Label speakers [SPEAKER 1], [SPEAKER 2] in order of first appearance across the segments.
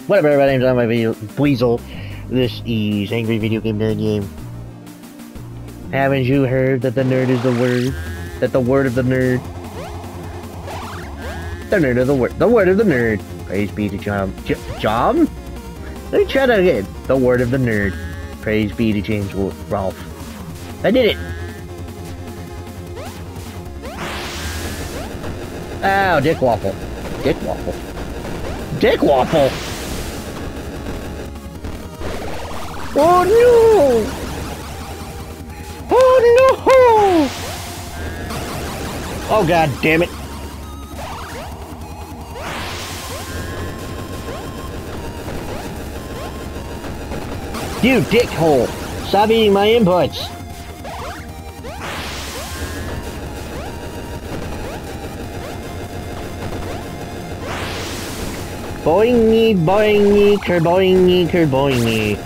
[SPEAKER 1] Whatever, my name's on my video, Weasel. This is Angry Video Game Nerd Game. Haven't you heard that the nerd is the word? That the word of the nerd? The nerd of the word. The word of the nerd. Praise be to John. Let me try that again. The word of the nerd. Praise be to James Rolfe. I did it! Ow, Dick Waffle. Dick Waffle. Dick Waffle! Oh no! Oh no! Oh god damn it! You dickhole! Stop eating my inputs! Boingy, boingy, kerboingy, kerboingy.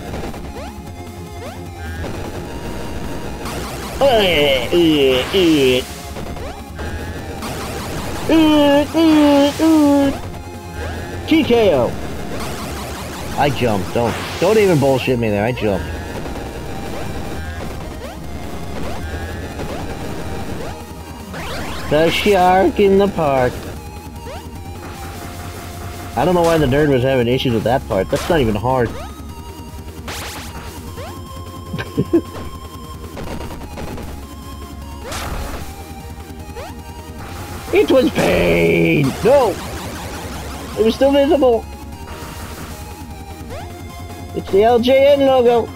[SPEAKER 1] TKO. I jumped. Don't even bullshit me there. I jumped. The shark in the park. I don't know why the nerd was having issues with that part. That's not even hard. It was pain! No! It was still visible! It's the LJN logo!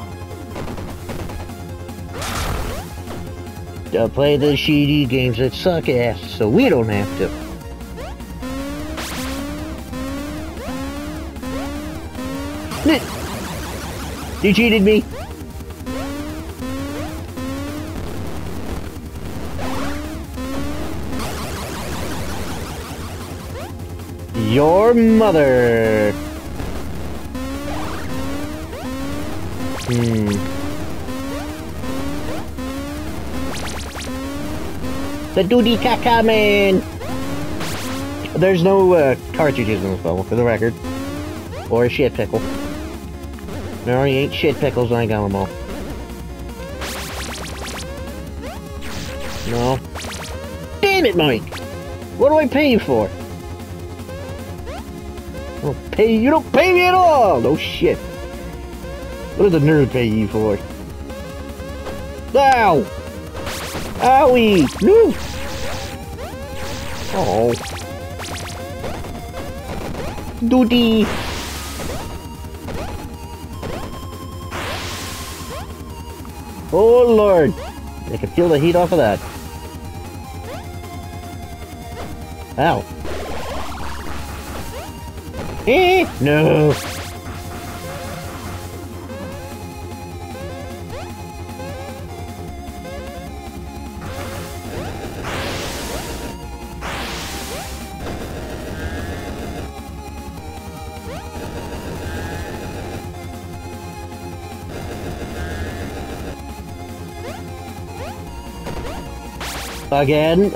[SPEAKER 1] To play the shitty games that suck ass, so we don't have to. You cheated me! Your mother! The Doody Caca Man! There's no cartridges in this level, for the record. Or a shit pickle. There already ain't shit pickles, I got them all. No. Damn it, Mike! What do I pay you for? You don't pay me at all! No shit. What does the nerd pay you for? Ow! Owie! No! Oh. Doody! Oh lord! I can feel the heat off of that. Ow. Eh! No! Again?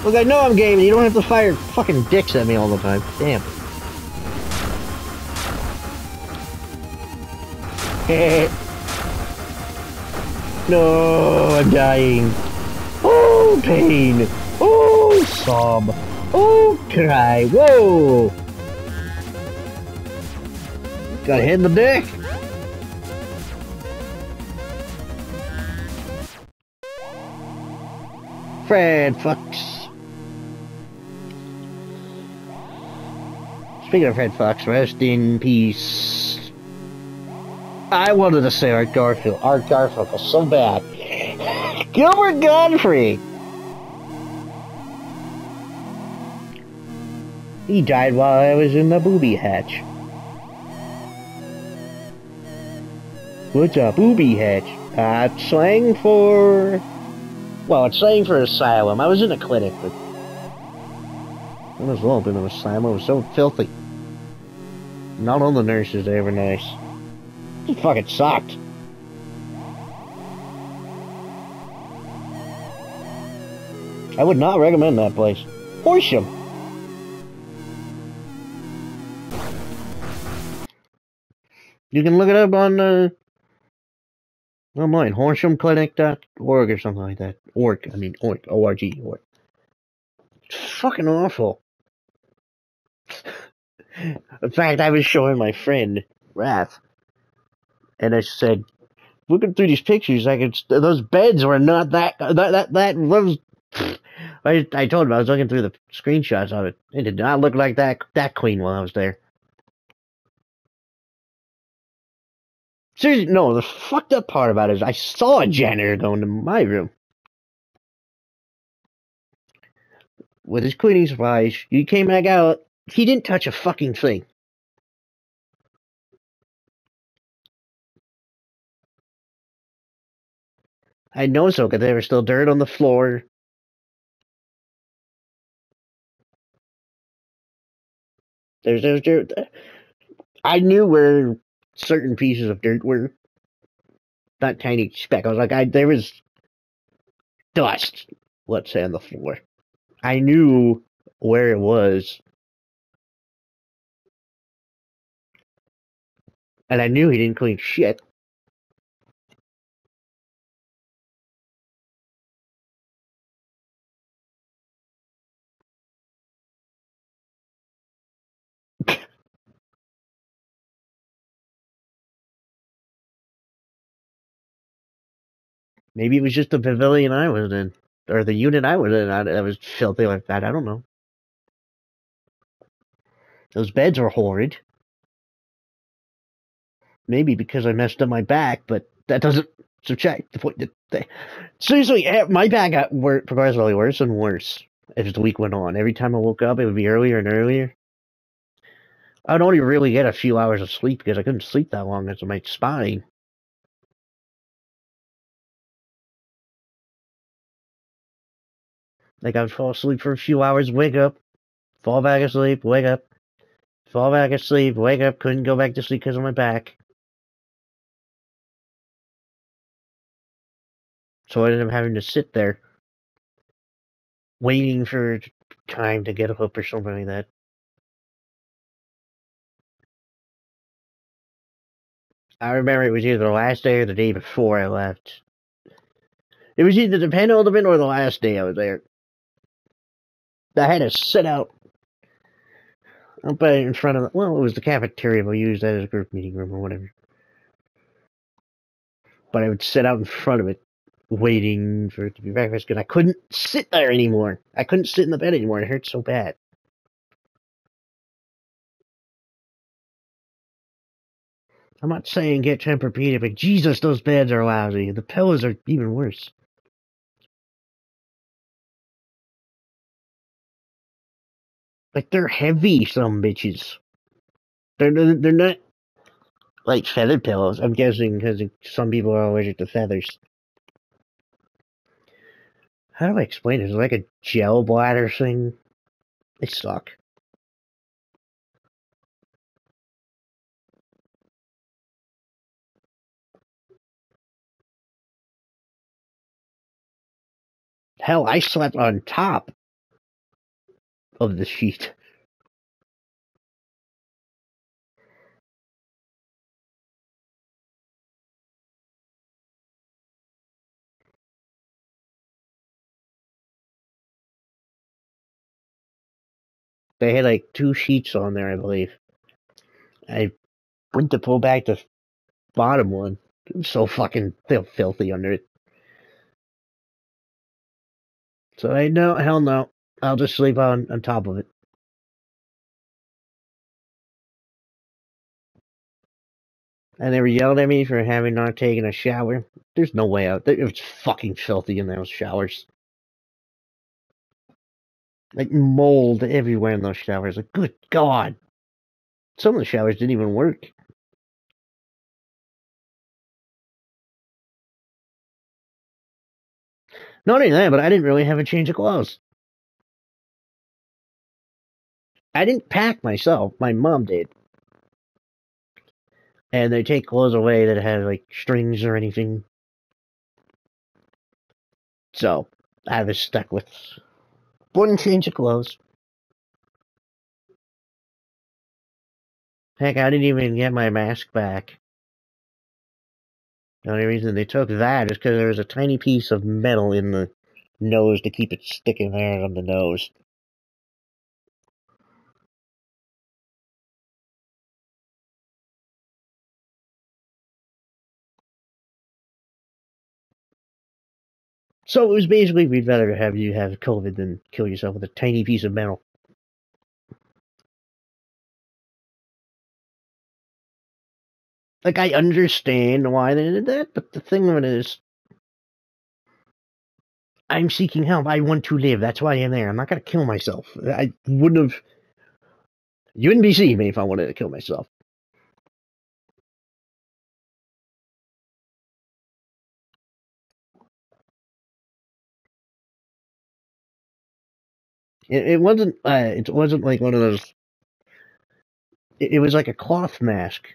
[SPEAKER 1] Look, I know I'm gaming. You don't have to fire fucking dicks at me all the time. Damn. No, I'm dying. Oh, pain. Oh, sob. Oh, cry. Whoa. Got hit in the dick. Fred Fox. Speaking of Fred Fox, rest in peace. I wanted to say Art Garfunkel. Art Garfunkel so bad. Gilbert Gottfried. He died while I was in the booby hatch. What's a booby hatch? It's slang for... Well, it's slang for asylum. I was in a clinic, but... I was a little bit of an asylum. It was so filthy. Not all the nurses, they were nice. It fucking sucked. I would not recommend that place. Horsham. You can look it up on online, HorshamClinic.org or something like that. Org. O-R-G. Org. It's fucking awful. In fact, I was showing my friend Wrath, and I said, looking through these pictures, those beds were not that was. I told him I was looking through the screenshots of it. It did not look like that clean while I was there. Seriously, no, the fucked up part about it is I saw a janitor go into my room with his cleaning supplies. He came back out. He didn't touch a fucking thing. I know so, because there was still dirt on the floor. There's dirt. I knew where certain pieces of dirt were. Not tiny speck. I was like, there was dust, let's say, on the floor. I knew where it was. And I knew he didn't clean shit. Maybe it was just the pavilion I was in. Or the unit I was in that was filthy like that. I don't know. Those beds were horrid. Maybe because I messed up my back, but that doesn't subtract the point that seriously, my back got progressively worse and worse as the week went on. Every time I woke up, it would be earlier and earlier. I'd only really get a few hours of sleep because I couldn't sleep that long because of my spine. Like, I would fall asleep for a few hours, wake up, fall back asleep, wake up, fall back asleep, wake up, couldn't go back to sleep because of my back. So I ended up having to sit there, waiting for time to get up or something like that. I remember it was either the last day or the day before I left. It was either the penultimate or the last day I was there. I had to sit out up in front of it was the cafeteria, but we used that as a group meeting room or whatever. But I would sit out in front of it, waiting for it to be breakfast, because I couldn't sit there anymore. I couldn't sit in the bed anymore. It hurt so bad. I'm not saying get Tempur-Pedic, but Jesus, those beds are lousy. The pillows are even worse. Like, they're heavy, some bitches. They're not like feathered pillows. I'm guessing because some people are allergic to feathers. How do I explain it? It's like a gel bladder thing. They suck. Hell, I slept on top of the sheet. They had like 2 sheets on there, I believe. I went to pull back the bottom one. It was so fucking filthy under it. So hell no. I'll just sleep on top of it. And they were yelling at me for having not taken a shower. There's no way out. It was fucking filthy in those showers. Like mold everywhere in those showers. Like, good God. Some of the showers didn't even work. Not only that, but I didn't really have a change of clothes. I didn't pack myself. My mom did. And they take clothes away that have like strings or anything. So I was stuck with one change of clothes. Heck, I didn't even get my mask back. The only reason they took that is because there was a tiny piece of metal in the nose to keep it sticking there on the nose. So it was basically, we'd rather have you have COVID than kill yourself with a tiny piece of metal. Like, I understand why they did that, but the thing of it is, I'm seeking help. I want to live. That's why I'm there. I'm not going to kill myself. I wouldn't have... You wouldn't be seeing me if I wanted to kill myself. It wasn't like one of those... It was like a cloth mask.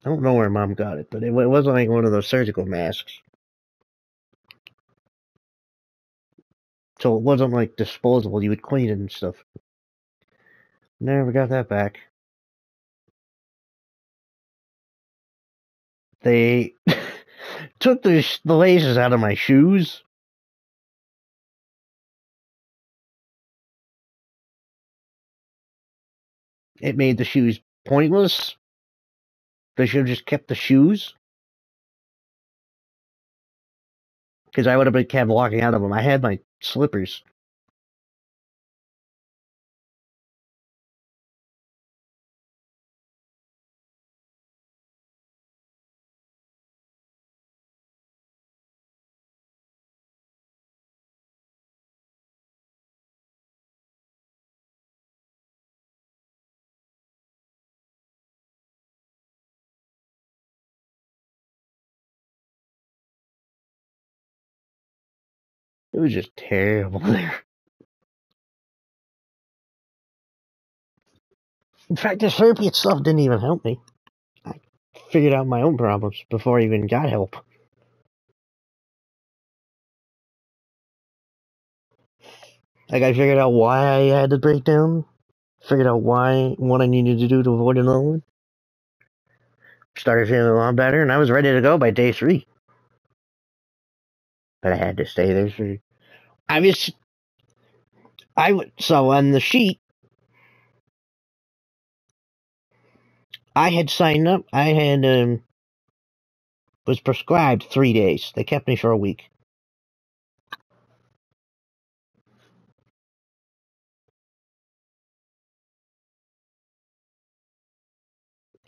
[SPEAKER 1] I don't know where Mom got it, but it wasn't like one of those surgical masks. So it wasn't like disposable. You would clean it and stuff. Never got that back. They took the laces out of my shoes. It made the shoes pointless. They should have just kept the shoes. Because I would have been kept walking out of them. I had my slippers. It was just terrible there. In fact, the therapy itself didn't even help me. I figured out my own problems before I even got help. Like, I figured out why I had the breakdown. Figured out what I needed to do to avoid another one. Started feeling a lot better, and I was ready to go by day 3. But I had to stay there for... So on the sheet, I had signed up. I had, was prescribed 3 days. They kept me for a week.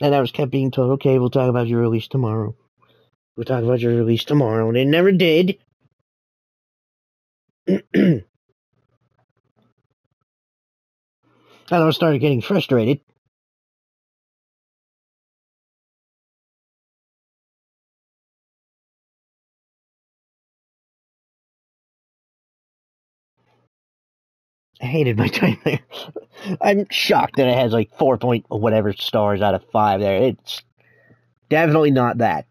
[SPEAKER 1] And I was kept being told, okay, we'll talk about your release tomorrow. We'll talk about your release tomorrow. And they never did. And I started getting frustrated. I hated my time there. I'm shocked that it has like 4 point whatever stars out of 5 there. It's definitely not that.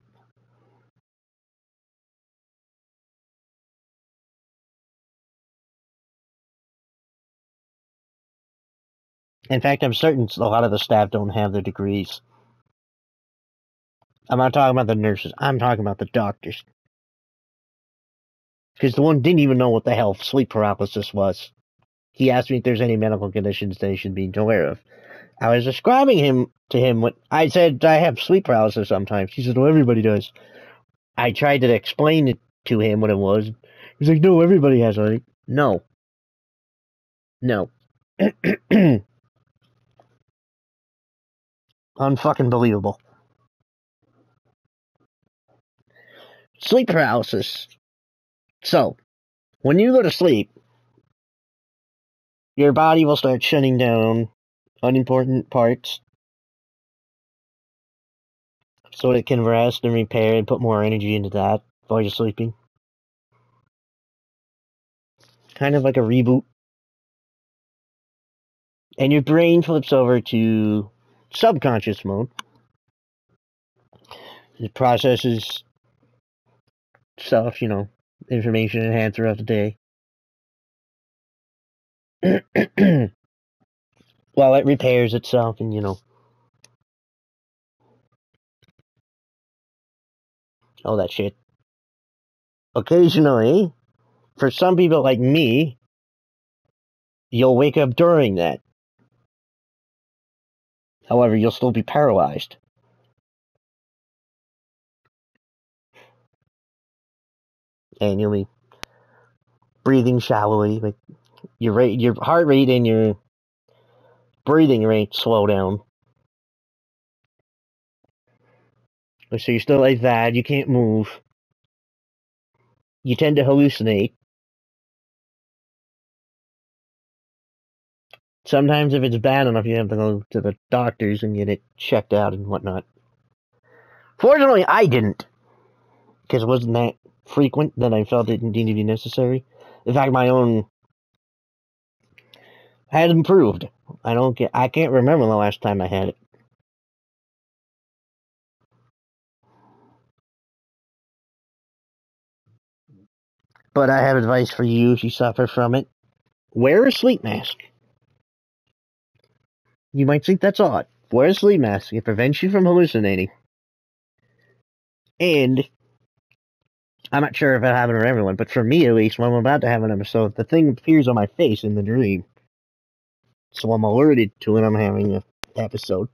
[SPEAKER 1] In fact, I'm certain a lot of the staff don't have their degrees. I'm not talking about the nurses. I'm talking about the doctors. Because the one didn't even know what the hell sleep paralysis was. He asked me if there's any medical conditions they should be aware of. I was describing to him what I said. I have sleep paralysis sometimes. He said, "Well, everybody does." I tried to explain it to him what it was. He's like, "No, everybody has it." No. Unfucking believable. Sleep paralysis. So, when you go to sleep, your body will start shutting down unimportant parts so it can rest and repair and put more energy into that while you're sleeping. Kind of like a reboot. And your brain flips over to subconscious mode. It processes stuff, information it had throughout the day. While it repairs itself and, all that shit. Occasionally, for some people like me, you'll wake up during that. However, you'll still be paralyzed. And you'll be breathing shallowly. Like your heart rate and your breathing rate slow down. So you're still like that. You can't move. You tend to hallucinate. Sometimes if it's bad enough, you have to go to the doctors and get it checked out and whatnot. Fortunately, I didn't. Because it wasn't that frequent that I felt it needed to be necessary. In fact, my own had improved. I can't remember the last time I had it. But I have advice for you if you suffer from it. Wear a sleep mask. You might think that's odd. Wear a sleep mask. It prevents you from hallucinating. And I'm not sure if it happened to everyone, but for me at least, when I'm about to have an episode, the thing appears on my face in the dream. So I'm alerted to when I'm having an episode.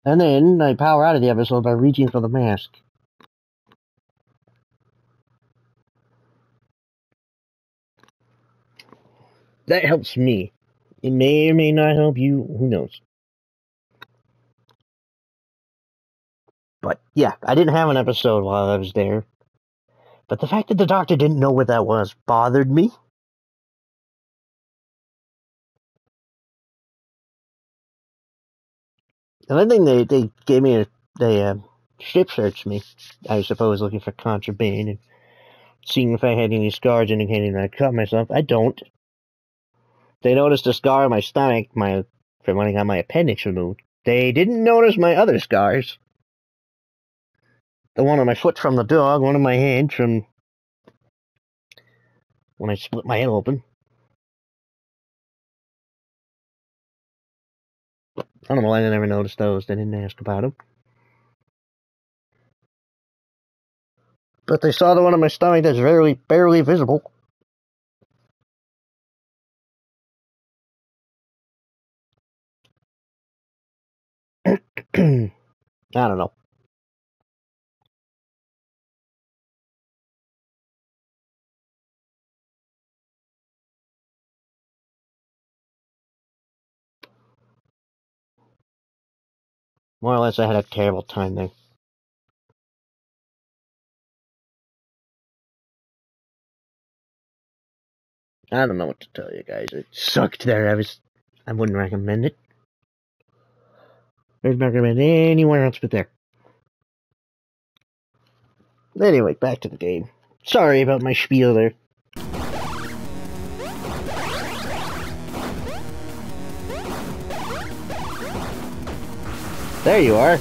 [SPEAKER 1] And then I power out of the episode by reaching for the mask. That helps me. It may or may not help you, who knows. But yeah, I didn't have an episode while I was there. But the fact that the doctor didn't know what that was bothered me. And I think they gave me they strip searched me, I suppose, looking for contraband and seeing if I had any scars indicating that I cut myself. I don't. They noticed a scar on my stomach from when I got my appendix removed. They didn't notice my other scars. The one on my foot from the dog, one on my hand from when I split my head open. I don't know why they never noticed those. They didn't ask about them. But they saw the one on my stomach that's barely visible. I don't know. More or less, I had a terrible time there. I don't know what to tell you guys. It sucked there. I wouldn't recommend it. I wouldn't recommend anywhere else but there. Anyway, back to the game. Sorry about my spiel there. There you are.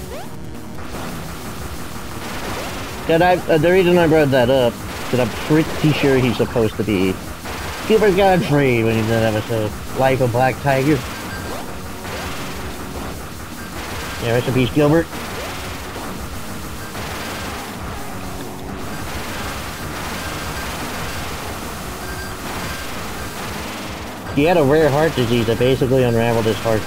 [SPEAKER 1] The reason I brought that up is that I'm pretty sure he's supposed to be Gilbert Gottfried when he's in that episode. Life of Black Tiger. Yeah, rest in peace, Gilbert. He had a rare heart disease that basically unraveled his heart.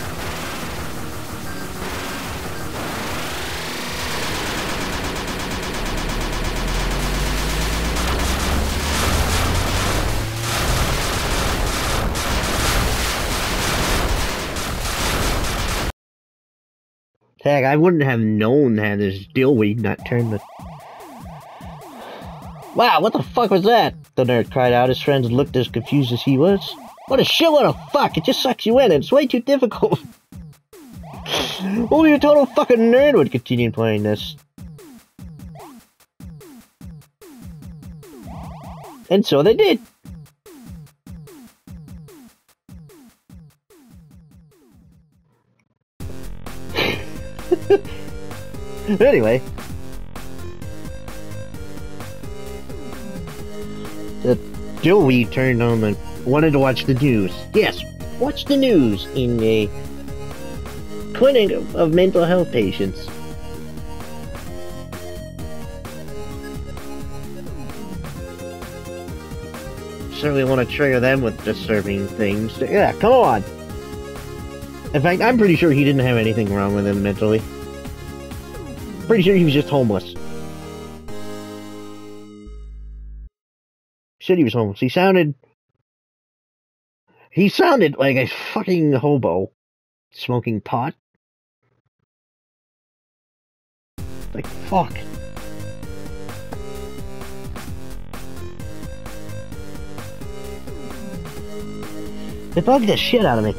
[SPEAKER 1] Heck, I wouldn't have known had this dillweed not turned the... Wow, what the fuck was that? The nerd cried out. His friends looked as confused as he was. What a shitload of fuck! It just sucks you in, and it's way too difficult. Only a total fucking nerd would continue playing this. And so they did. Anyway. Joey turned on and wanted to watch the news. Yes, watch the news in a clinic of mental health patients. Certainly want to trigger them with disturbing things. Yeah, come on! In fact, I'm pretty sure he didn't have anything wrong with him mentally. Pretty sure he was just homeless. Said he was homeless. He sounded like a fucking hobo. Smoking pot. Like, fuck. It bugged the shit out of me.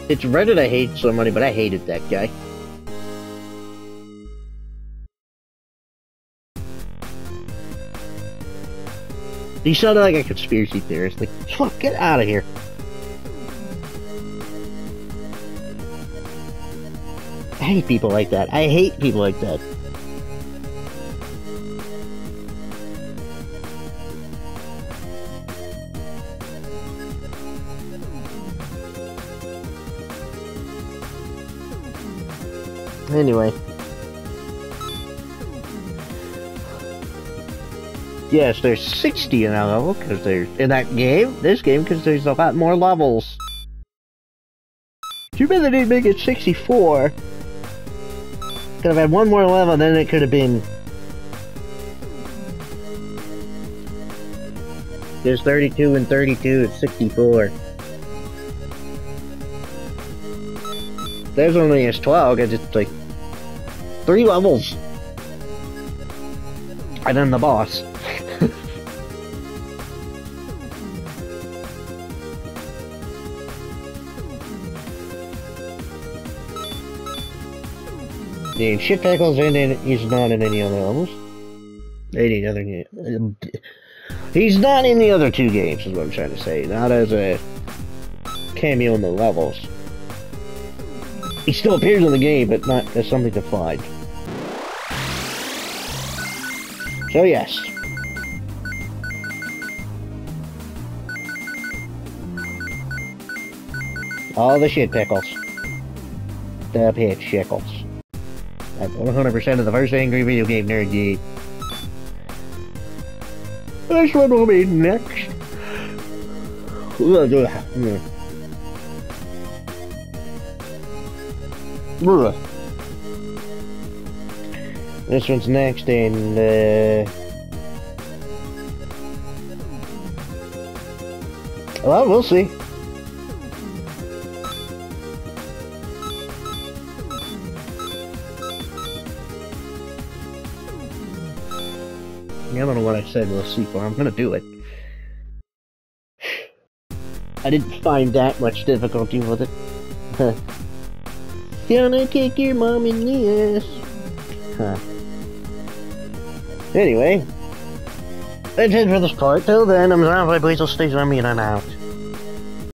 [SPEAKER 1] It's Reddit I hate somebody, but I hated that guy. He sounded like a conspiracy theorist. Like, fuck, get out of here. I hate people like that. I hate people like that. Anyway. Yes, there's 60 in that level, because there's, in this game, because there's a lot more levels. Too bad they didn't make it 64. Could have had one more level, then it could have been... There's 32 and 32, it's 64. There's only 12, because it's like 3 levels. And then the boss. The shit tackles he's not in any other levels. He's not in the other 2 games, is what I'm trying to say. Not as a cameo in the levels. He still appears in the game, but not as something to find. So yes. All the shit pickles. The pit shickles. That's 100% of the first angry video game nerd did. This one will be next. This one's next, and well, we'll see. I don't know what I said we'll see for. I'm gonna do it. I didn't find that much difficulty with it. Gonna kick your mom in the ass. Huh. Anyway, that's it for this part. Till then, I'm Zombie. Please stay zombie and I'm out.